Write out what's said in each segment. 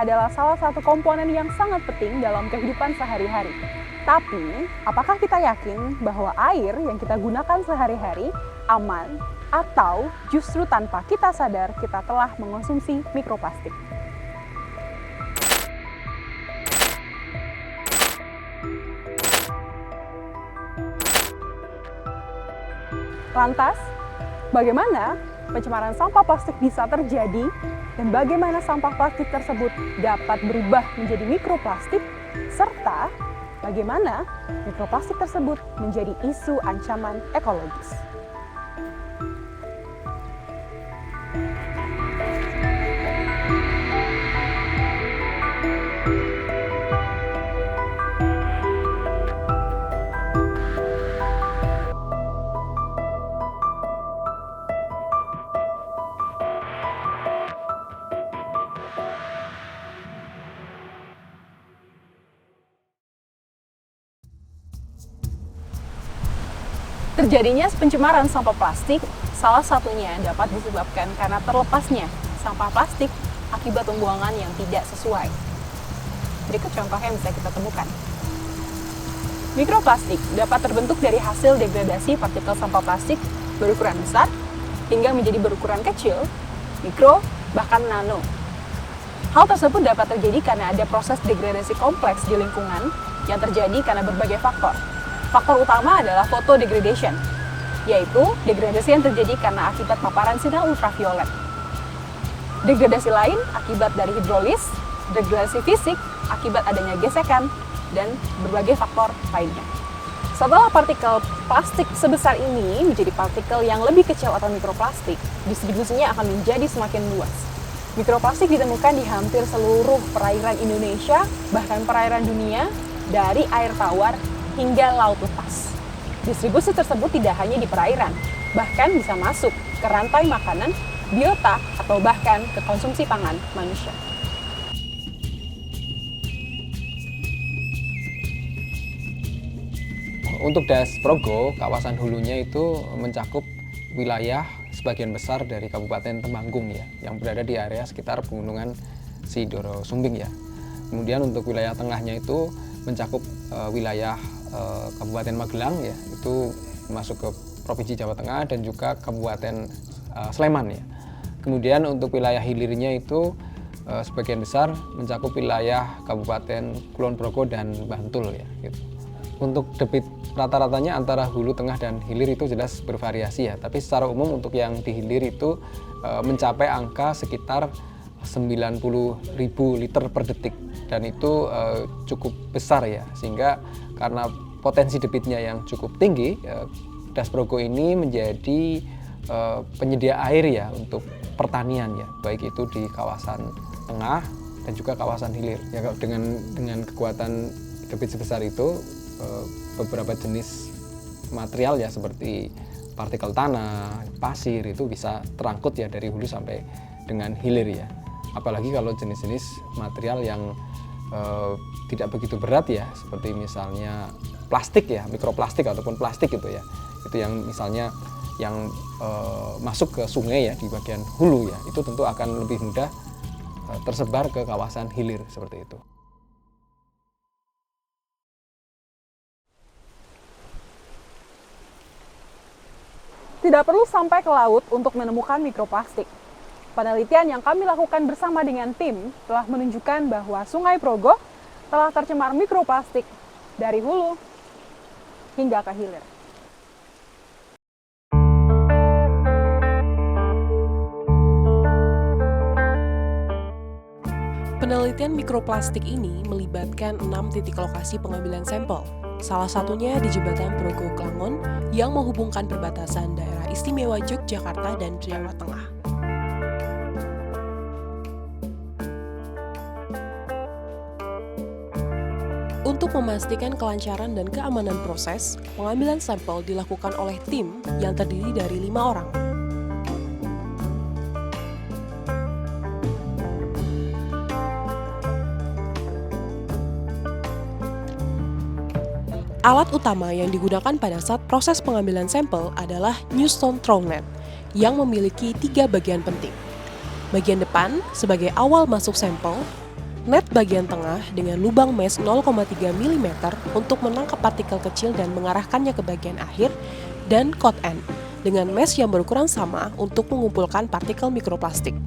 adalah salah satu komponen yang sangat penting dalam kehidupan sehari-hari. Tapi, apakah kita yakin bahwa air yang kita gunakan sehari-hari aman atau justru tanpa kita sadar kita telah mengonsumsi mikroplastik? Lantas, bagaimana pencemaran sampah plastik bisa terjadi dan bagaimana sampah plastik tersebut dapat berubah menjadi mikroplastik, serta bagaimana mikroplastik tersebut menjadi isu ancaman ekologis. Terjadinya pencemaran sampah plastik salah satunya dapat disebabkan karena terlepasnya sampah plastik akibat pembuangan yang tidak sesuai. Berikut contoh yang bisa kita temukan. Mikroplastik dapat terbentuk dari hasil degradasi partikel sampah plastik berukuran besar hingga menjadi berukuran kecil, mikro, bahkan nano. Hal tersebut dapat terjadi karena ada proses degradasi kompleks di lingkungan yang terjadi karena berbagai faktor. Faktor utama adalah photodegradation, yaitu degradasi yang terjadi karena akibat paparan sinar ultraviolet. Degradasi lain akibat dari hidrolis, degradasi fisik akibat adanya gesekan, dan berbagai faktor lainnya. Setelah partikel plastik sebesar ini menjadi partikel yang lebih kecil atau mikroplastik, distribusinya akan menjadi semakin luas. Mikroplastik ditemukan di hampir seluruh perairan Indonesia, bahkan perairan dunia, dari air tawar hingga laut lepas. Distribusi tersebut tidak hanya di perairan, bahkan bisa masuk ke rantai makanan, biota, atau bahkan ke konsumsi pangan manusia. Untuk Das Progo, kawasan hulunya itu mencakup wilayah sebagian besar dari Kabupaten Temanggung ya, yang berada di area sekitar pegunungan Sidoro Sumbing ya. Kemudian untuk wilayah tengahnya itu mencakup wilayah Kabupaten Magelang ya, itu masuk ke Provinsi Jawa Tengah dan juga Kabupaten Sleman ya. Kemudian untuk wilayah hilirnya itu sebagian besar mencakup wilayah Kabupaten Kulon Progo dan Bantul ya gitu. Untuk debit rata-ratanya antara hulu, tengah, dan hilir itu jelas bervariasi ya, tapi secara umum untuk yang di hilir itu mencapai angka sekitar 90.000 liter per detik, dan itu cukup besar ya, sehingga karena potensi debitnya yang cukup tinggi, Das Progo ini menjadi penyedia air ya untuk pertanian ya, baik itu di kawasan tengah dan juga kawasan hilir ya. Dengan kekuatan debit sebesar itu, beberapa jenis material ya seperti partikel tanah, pasir itu bisa terangkut ya dari hulu sampai dengan hilir ya. Apalagi kalau jenis-jenis material yang tidak begitu berat ya, seperti misalnya plastik ya, mikroplastik ataupun plastik itu ya. Itu yang misalnya yang masuk ke sungai ya di bagian hulu ya, itu tentu akan lebih mudah tersebar ke kawasan hilir seperti itu. Tidak perlu sampai ke laut untuk menemukan mikroplastik. Penelitian yang kami lakukan bersama dengan tim telah menunjukkan bahwa Sungai Progo telah tercemar mikroplastik dari hulu hingga ke hilir. Penelitian mikroplastik ini melibatkan 6 titik lokasi pengambilan sampel. Salah satunya di Jembatan Progo Klangon yang menghubungkan perbatasan daerah istimewa Yogyakarta dan Jawa Tengah. Untuk memastikan kelancaran dan keamanan proses, pengambilan sampel dilakukan oleh tim yang terdiri dari 5 orang. Alat utama yang digunakan pada saat proses pengambilan sampel adalah Newton Troughnet yang memiliki 3 bagian penting. Bagian depan sebagai awal masuk sampel, Net bagian tengah dengan lubang mesh 0,3 mm untuk menangkap partikel kecil dan mengarahkannya ke bagian akhir, dan cot end dengan mesh yang berukuran sama untuk mengumpulkan partikel mikroplastik.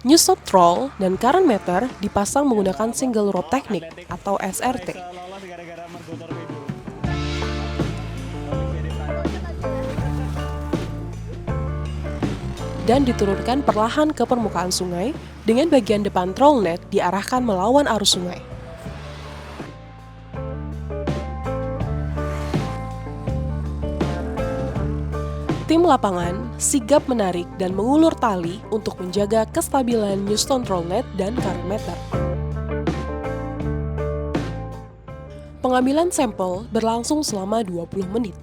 Newstone Troll dan current meter dipasang menggunakan single rope teknik atau SRT. Dan diturunkan perlahan ke permukaan sungai dengan bagian depan troll net diarahkan melawan arus sungai. Tim lapangan sigap menarik dan mengulur tali untuk menjaga kestabilan Newstone Troll net dan current meter. Pengambilan sampel berlangsung selama 20 menit.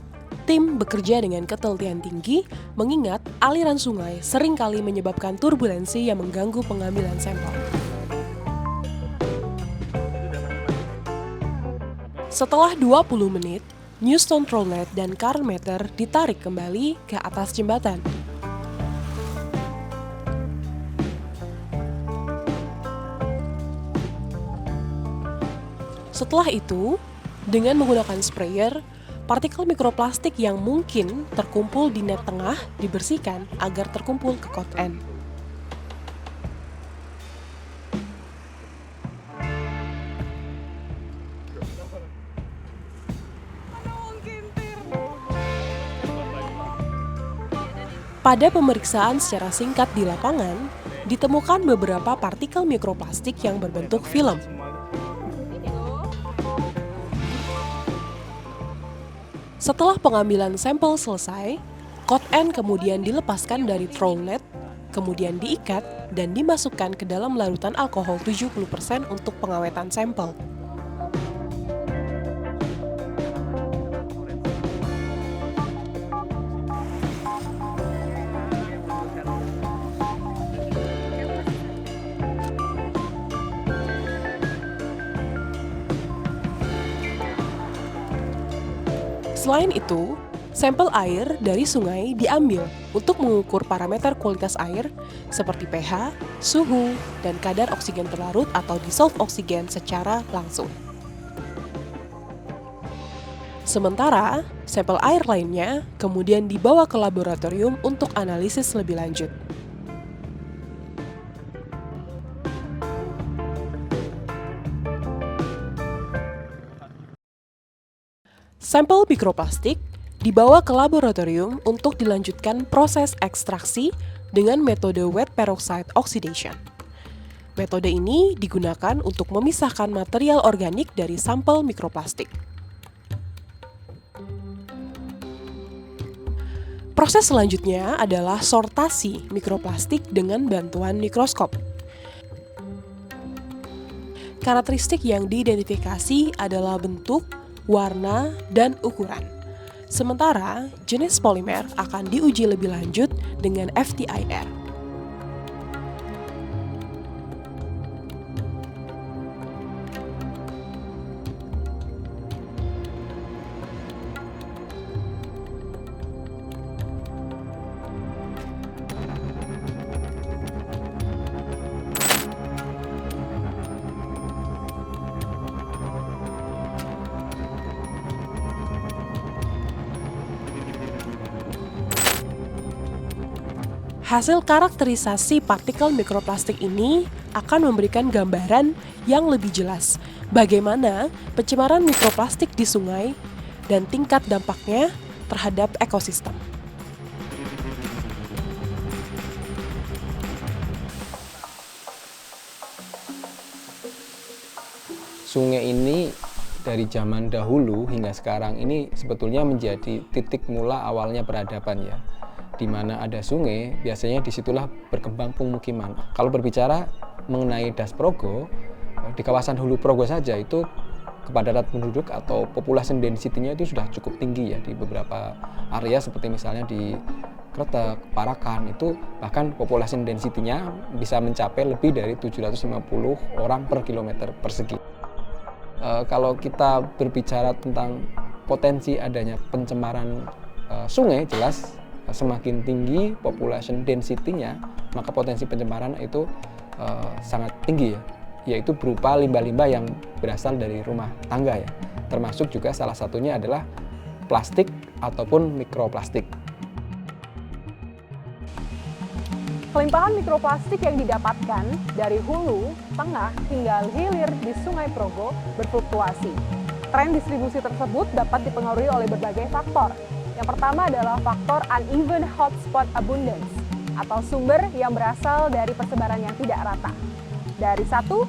Tim bekerja dengan ketelitian tinggi, mengingat aliran sungai seringkali menyebabkan turbulensi yang mengganggu pengambilan sampel. Setelah 20 menit, Newstone Troll net dan current meter ditarik kembali ke atas jembatan. Setelah itu, dengan menggunakan sprayer, partikel mikroplastik yang mungkin terkumpul di net tengah dibersihkan agar terkumpul ke cot end. Pada pemeriksaan secara singkat di lapangan, ditemukan beberapa partikel mikroplastik yang berbentuk film. Setelah pengambilan sampel selesai, cot end kemudian dilepaskan dari troll net, kemudian diikat dan dimasukkan ke dalam larutan alkohol 70% untuk pengawetan sampel. Selain itu, sampel air dari sungai diambil untuk mengukur parameter kualitas air seperti pH, suhu, dan kadar oksigen terlarut atau dissolved oksigen secara langsung. Sementara, sampel air lainnya kemudian dibawa ke laboratorium untuk analisis lebih lanjut. Sampel mikroplastik dibawa ke laboratorium untuk dilanjutkan proses ekstraksi dengan metode wet peroxide oxidation. Metode ini digunakan untuk memisahkan material organik dari sampel mikroplastik. Proses selanjutnya adalah sortasi mikroplastik dengan bantuan mikroskop. Karakteristik yang diidentifikasi adalah bentuk, warna, dan ukuran. Sementara, jenis polimer akan diuji lebih lanjut dengan FTIR. Hasil karakterisasi partikel mikroplastik ini akan memberikan gambaran yang lebih jelas bagaimana pencemaran mikroplastik di sungai dan tingkat dampaknya terhadap ekosistem. Sungai ini dari zaman dahulu hingga sekarang ini sebetulnya menjadi titik mula awalnya peradaban ya. Di mana ada sungai, biasanya disitulah berkembang pemukiman. Kalau berbicara mengenai Das Progo, di kawasan Hulu Progo saja itu kepadatan penduduk atau population density-nya itu sudah cukup tinggi ya di beberapa area seperti misalnya di Kretek, Parakan itu bahkan population density-nya bisa mencapai lebih dari 750 orang per kilometer persegi. Kalau kita berbicara tentang potensi adanya pencemaran sungai, jelas semakin tinggi population density-nya, maka potensi pencemaran itu sangat tinggi ya, yaitu berupa limbah-limbah yang berasal dari rumah tangga ya. Termasuk juga salah satunya adalah plastik ataupun mikroplastik. Kelimpahan mikroplastik yang didapatkan dari hulu, tengah, hingga hilir di Sungai Progo berfluktuasi. Tren distribusi tersebut dapat dipengaruhi oleh berbagai faktor. Yang pertama adalah faktor uneven hotspot abundance, atau sumber yang berasal dari persebaran yang tidak rata. Dari satu,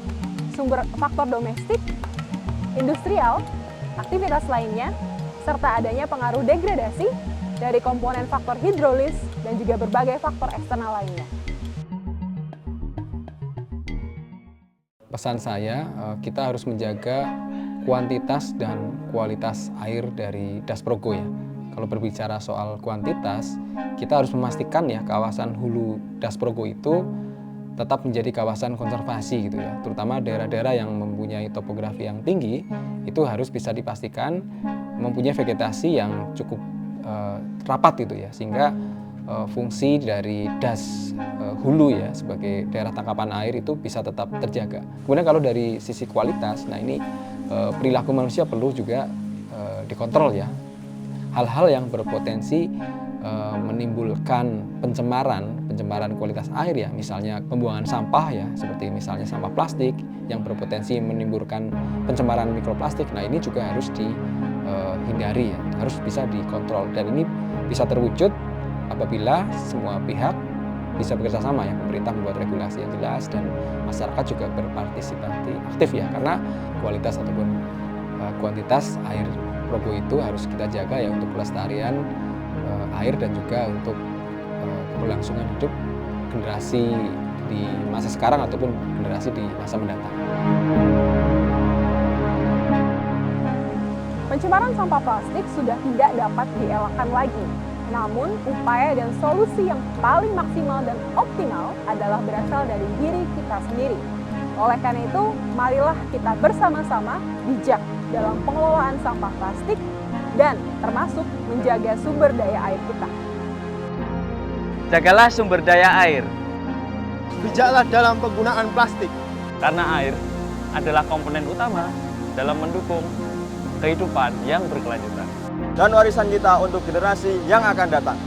sumber faktor domestik, industrial, aktivitas lainnya, serta adanya pengaruh degradasi dari komponen faktor hidrolis dan juga berbagai faktor eksternal lainnya. Pesan saya, kita harus menjaga kuantitas dan kualitas air dari Das Progo ya. Kalau berbicara soal kuantitas, kita harus memastikan ya kawasan hulu Das Progo itu tetap menjadi kawasan konservasi gitu ya. Terutama daerah-daerah yang mempunyai topografi yang tinggi itu harus bisa dipastikan mempunyai vegetasi yang cukup rapat gitu ya, sehingga fungsi dari das hulu ya sebagai daerah tangkapan air itu bisa tetap terjaga. Kemudian kalau dari sisi kualitas, nah ini perilaku manusia perlu juga dikontrol ya. Hal-hal yang berpotensi menimbulkan pencemaran kualitas air ya, misalnya pembuangan sampah ya, seperti misalnya sampah plastik yang berpotensi menimbulkan pencemaran mikroplastik. Nah ini juga harus dihindari ya, harus bisa dikontrol, dan ini bisa terwujud apabila semua pihak bisa bekerja sama ya, pemerintah membuat regulasi yang jelas dan masyarakat juga berpartisipasi aktif ya, karena kualitas ataupun kuantitas air Progo itu harus kita jaga ya untuk kelestarian air dan juga untuk keberlangsungan hidup generasi di masa sekarang ataupun generasi di masa mendatang. Pencemaran sampah plastik sudah tidak dapat dielakkan lagi. Namun, upaya dan solusi yang paling maksimal dan optimal adalah berasal dari diri kita sendiri. Oleh karena itu, marilah kita bersama-sama bijak dalam pengelolaan sampah plastik dan termasuk menjaga sumber daya air kita. Jagalah sumber daya air, Bijaklah dalam penggunaan plastik. karena air adalah komponen utama dalam mendukung kehidupan yang berkelanjutan. Dan warisan kita untuk generasi yang akan datang.